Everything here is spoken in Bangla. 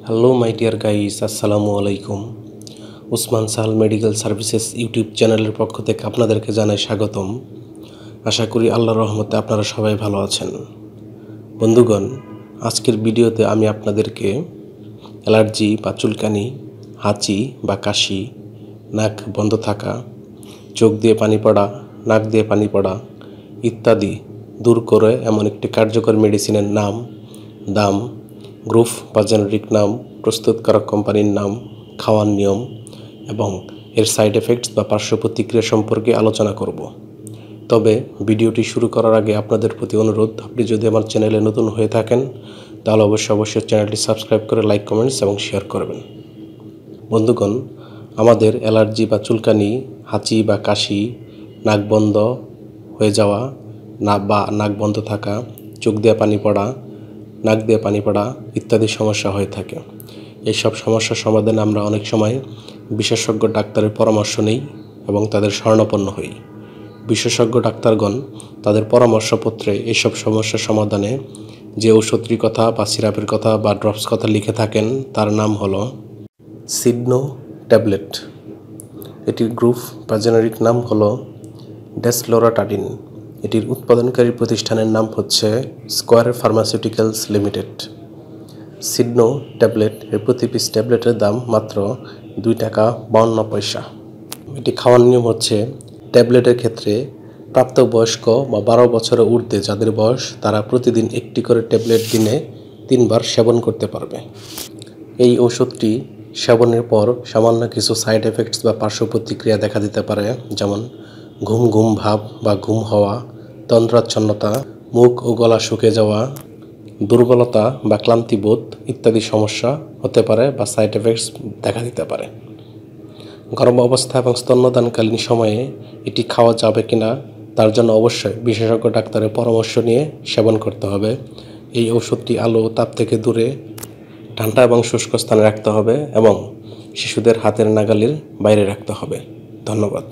হ্যালো মাই ডিয়ার গাইস, আসসালামু আলাইকুম। Usman Sahal medical services YouTube চ্যানেলের পক্ষ থেকে আপনাদেরকে জানাই স্বাগতম। আশা করি আল্লাহর রহমতে আপনারা সবাই ভালো আছেন। বন্ধুগণ, আজকের ভিডিওতে আমি আপনাদেরকে অ্যালার্জি বা চুলকানি, হাঁচি বা কাশি, নাক বন্ধ থাকা, চোখ দিয়ে পানি পড়া, নাক দিয়ে পানি পড়া ইত্যাদি দূর করে এমন একটি কার্যকর মেডিসিনের নাম, দাম, গ্রুপ বা জেনেরিক নাম, প্রস্তুতকারক কোম্পানির নাম, খাওয়ার নিয়ম এবং এর সাইড এফেক্টস বা পার্শ্ব প্রতিক্রিয়া সম্পর্কে আলোচনা করব। তবে ভিডিওটি শুরু করার আগে আপনাদের প্রতি অনুরোধ, আপনি যদি আমার চ্যানেলে নতুন হয়ে থাকেন তাহলে অবশ্যই চ্যানেলটি সাবস্ক্রাইব করে লাইক, কমেন্টস এবং শেয়ার করবেন। বন্ধুগণ, আমাদের অ্যালার্জি বা চুলকানি, হাঁচি বা কাশি, নাক বন্ধ হয়ে যাওয়া বা নাক বন্ধ থাকা, চোখ দিয়ে পানি পড়া, নাক দিয়ে পানি পড়া ইত্যাদি সমস্যা হয়ে থাকে। এইসব সমস্যার সমাধানে আমরা অনেক সময় বিশেষজ্ঞ ডাক্তারের পরামর্শ নিই এবং তাদের শরণাপন্ন হই। বিশেষজ্ঞ ডাক্তারগণ তাদের পরামর্শপত্রে এইসব সমস্যার সমাধানে যে ঔষধটির কথা বা সিরাপের কথা বা ড্রপস কথা লিখে থাকেন তার নাম হলো সিডনো ট্যাবলেট। এটির গ্রুপ বা জেনেরিক নাম হলো ডেসলোরাটাডিন। এটির উৎপাদনকারী প্রতিষ্ঠানের নাম হচ্ছে স্কোয়ার ফার্মাসিউটিক্যালস লিমিটেড। সিডনো ট্যাবলেট এর প্রতি পিস ট্যাবলেটের দাম মাত্র 2 টাকা 52 পয়সা। এটি খাওয়ার নিয়ম হচ্ছে, ট্যাবলেটের ক্ষেত্রে প্রাপ্তবয়স্ক বা 12 বছরের ঊর্ধ্বে যাদের বয়স, তারা প্রতিদিন একটি করে ট্যাবলেট দিনে 3 বার সেবন করতে পারবে। এই ওষুধটি সেবনের পর সামান্য কিছু সাইড এফেক্টস বা পার্শ্ব প্রতিক্রিয়া দেখা দিতে পারে, যেমন ঘুম ঘুম ভাব বা ঘুম হওয়া, তন্দ্রাচ্ছন্নতা, মুখ ও গলা শুকিয়ে যাওয়া, দুর্বলতা বা ক্লান্তিবোধ ইত্যাদি সমস্যা হতে পারে বা সাইড এফেক্টস দেখা দিতে পারে। গর্ভ অবস্থা এবং স্তন্যদানকালীন সময়ে এটি খাওয়া যাবে কিনা তার জন্য অবশ্যই বিশেষজ্ঞ ডাক্তারের পরামর্শ নিয়ে সেবন করতে হবে। এই ওষুধটি আলো ও তাপ থেকে দূরে, ঠান্ডা এবং শুষ্ক স্থানে রাখতে হবে এবং শিশুদের হাতের নাগালের বাইরে রাখতে হবে। ধন্যবাদ।